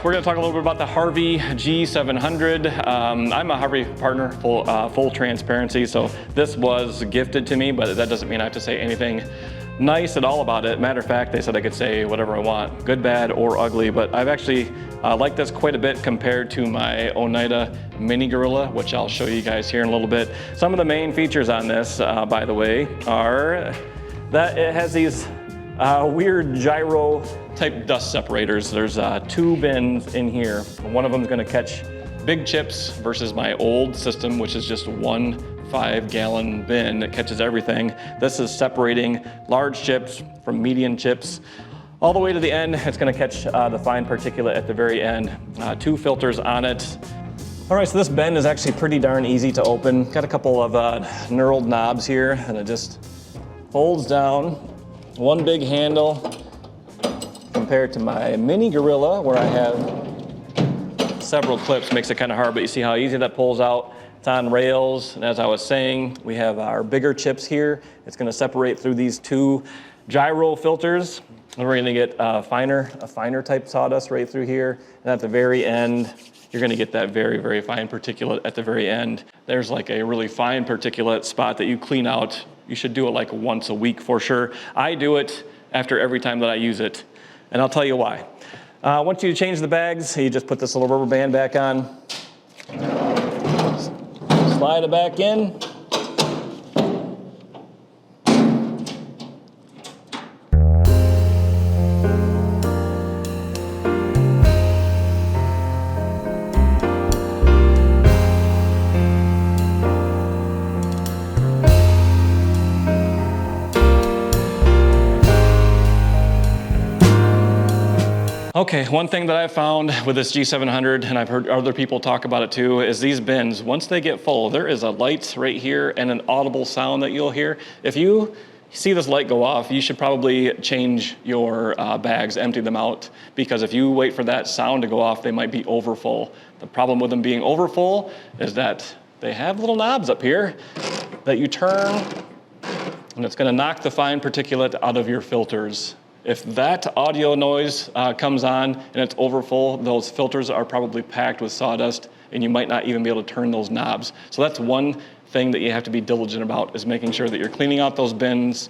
we're going to talk a little bit about the Harvey G700. I'm a Harvey partner, full transparency, so this was gifted to me, but that doesn't mean I have to say anything nice at all about it. Matter of fact, they said I could say whatever I want, good, bad, or ugly, but I've actually liked this quite a bit compared to my Oneida Mini Gorilla, which I'll show you guys here in a little bit. Some of the main features on this, by the way, are that it has these weird gyro type dust separators. There's 2 bins in here. One of them is going to catch big chips versus my old system, which is just one 5-gallon bin that catches everything. This is separating large chips from medium chips all the way to the end. It's going to catch the fine particulate at the very end. 2 filters on it. All right, so this bin is actually pretty darn easy to open. Got a couple of knurled knobs here, and it just folds down. One big handle compared to my Mini Gorilla, where I have several clips. Makes it kind of hard, but you see how easy that pulls out. It's on rails, and as I was saying, we have our bigger chips here. It's going to separate through these 2 gyro filters, and we're going to get a finer type sawdust right through here. And at the very end, you're going to get that very, very fine particulate at the very end. There's like a really fine particulate spot that you clean out. You should do it like once a week for sure. I do it after every time that I use it, and I'll tell you why. Once you change the bags, you just put this little rubber band back on. Slide it back in. Okay, one thing that I've found with this G700, and I've heard other people talk about it too, is these bins, once they get full, there is a light right here and an audible sound that you'll hear. If you see this light go off, you should probably change your bags, empty them out, because if you wait for that sound to go off, they might be overfull. The problem with them being overfull is that they have little knobs up here that you turn, and it's gonna knock the fine particulate out of your filters. If that audio noise comes on and it's overfull, those filters are probably packed with sawdust, and you might not even be able to turn those knobs. So that's one thing that you have to be diligent about, is making sure that you're cleaning out those bins.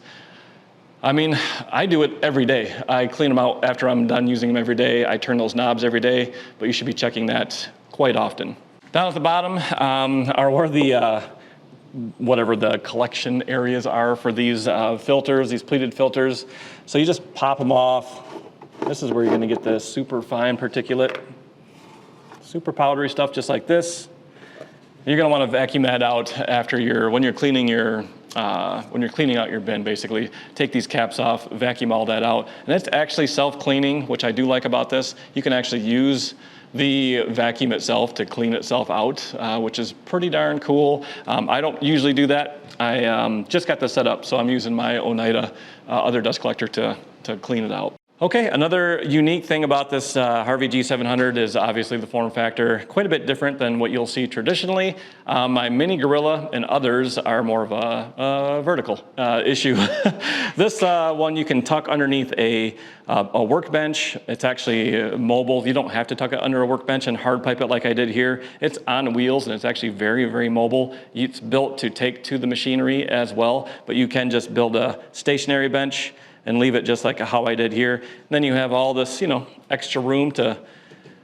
I mean, I do it every day. I clean them out after I'm done using them every day. I turn those knobs every day, but you should be checking that quite often. Down at the bottom are where the whatever the collection areas are for these filters, these pleated filters. So you just pop them off. This is where you're gonna get the super fine particulate, super powdery stuff just like this. You're gonna wanna vacuum that out after when you're cleaning out your bin, basically. Take these caps off, vacuum all that out. And it's actually self-cleaning, which I do like about this. You can actually use the vacuum itself to clean itself out, which is pretty darn cool. I don't usually do that. I just got this set up, so I'm using my Oneida other dust collector to clean it out. Okay, another unique thing about this Harvey G700 is obviously the form factor. Quite a bit different than what you'll see traditionally. My Mini Gorilla and others are more of a vertical issue. This one you can tuck underneath a workbench. It's actually mobile. You don't have to tuck it under a workbench and hard pipe it like I did here. It's on wheels, and it's actually very, very mobile. It's built to take to the machinery as well, but you can just build a stationary bench and leave it just like how I did here. And then you have all this, extra room to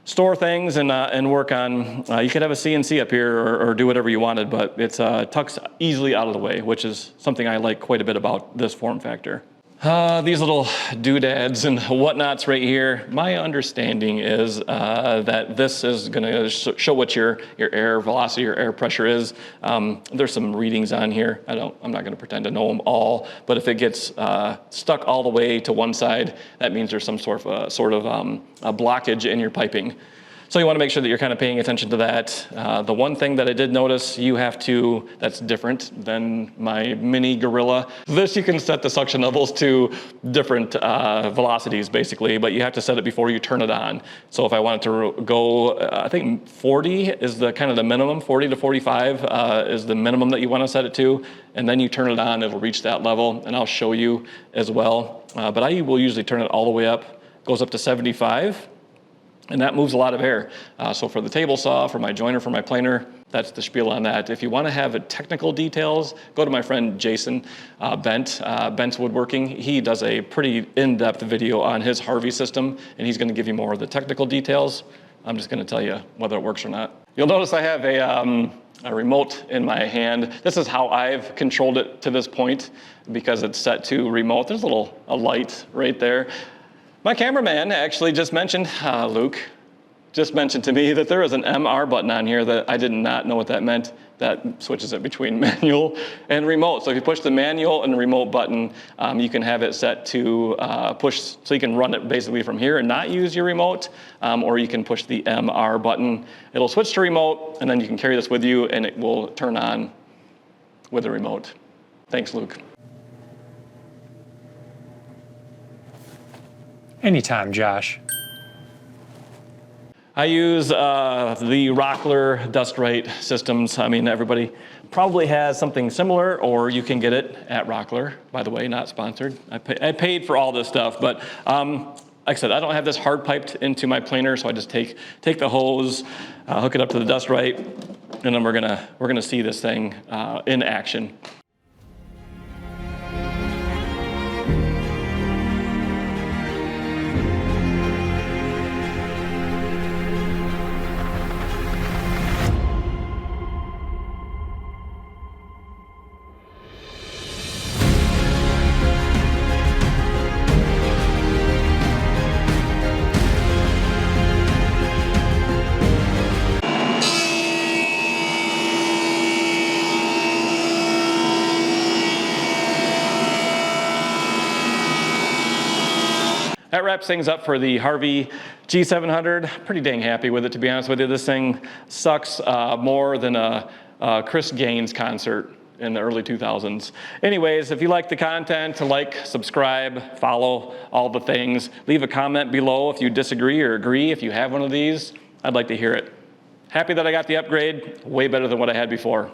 store things and work on. You could have a CNC up here or do whatever you wanted, but it tucks easily out of the way, which is something I like quite a bit about this form factor. These little doodads and whatnots right here. My understanding is that this is gonna show what your air velocity or air pressure is. There's some readings on here. I'm not gonna pretend to know them all, but if it gets stuck all the way to one side, that means there's some sort of a blockage in your piping. So you want to make sure that you're kind of paying attention to that. The one thing that I did notice that's different than my Mini Gorilla. This you can set the suction levels to different velocities basically, but you have to set it before you turn it on. So if I wanted to go, I think 40 is the kind of the minimum, 40 to 45 is the minimum that you want to set it to. And then you turn it on, it'll reach that level, and I'll show you as well. But I will usually turn it all the way up, goes up to 75. and that moves a lot of air. So for the table saw, for my joiner, for my planer, that's the spiel on that. If you want to have technical details, go to my friend Jason Bent's Woodworking. He does a pretty in-depth video on his Harvey system, and he's going to give you more of the technical details. I'm just going to tell you whether it works or not. You'll notice I have a remote in my hand. This is how I've controlled it to this point because it's set to remote. There's a light right there. My cameraman actually just mentioned, Luke, just mentioned to me that there is an MR button on here that I did not know what that meant. That switches it between manual and remote. So if you push the manual and the remote button, you can have it set to push, so you can run it basically from here and not use your remote, or you can push the MR button. It'll switch to remote, and then you can carry this with you, and it will turn on with the remote. Thanks, Luke. Anytime, Josh. I use the Rockler Dust Right systems. I mean, everybody probably has something similar, or you can get it at Rockler. By the way, not sponsored. I paid for all this stuff, but like I said, I don't have this hard piped into my planer, so I just take the hose, hook it up to the Dust Right, and then we're gonna see this thing in action. That wraps things up for the Harvey G700. Pretty dang happy with it, to be honest with you. This thing sucks more than a Chris Gaines concert in the early 2000s. Anyways, if you like the content, like, subscribe, follow, all the things. Leave a comment below if you disagree or agree. If you have one of these, I'd like to hear it. Happy that I got the upgrade, way better than what I had before.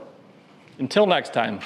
Until next time.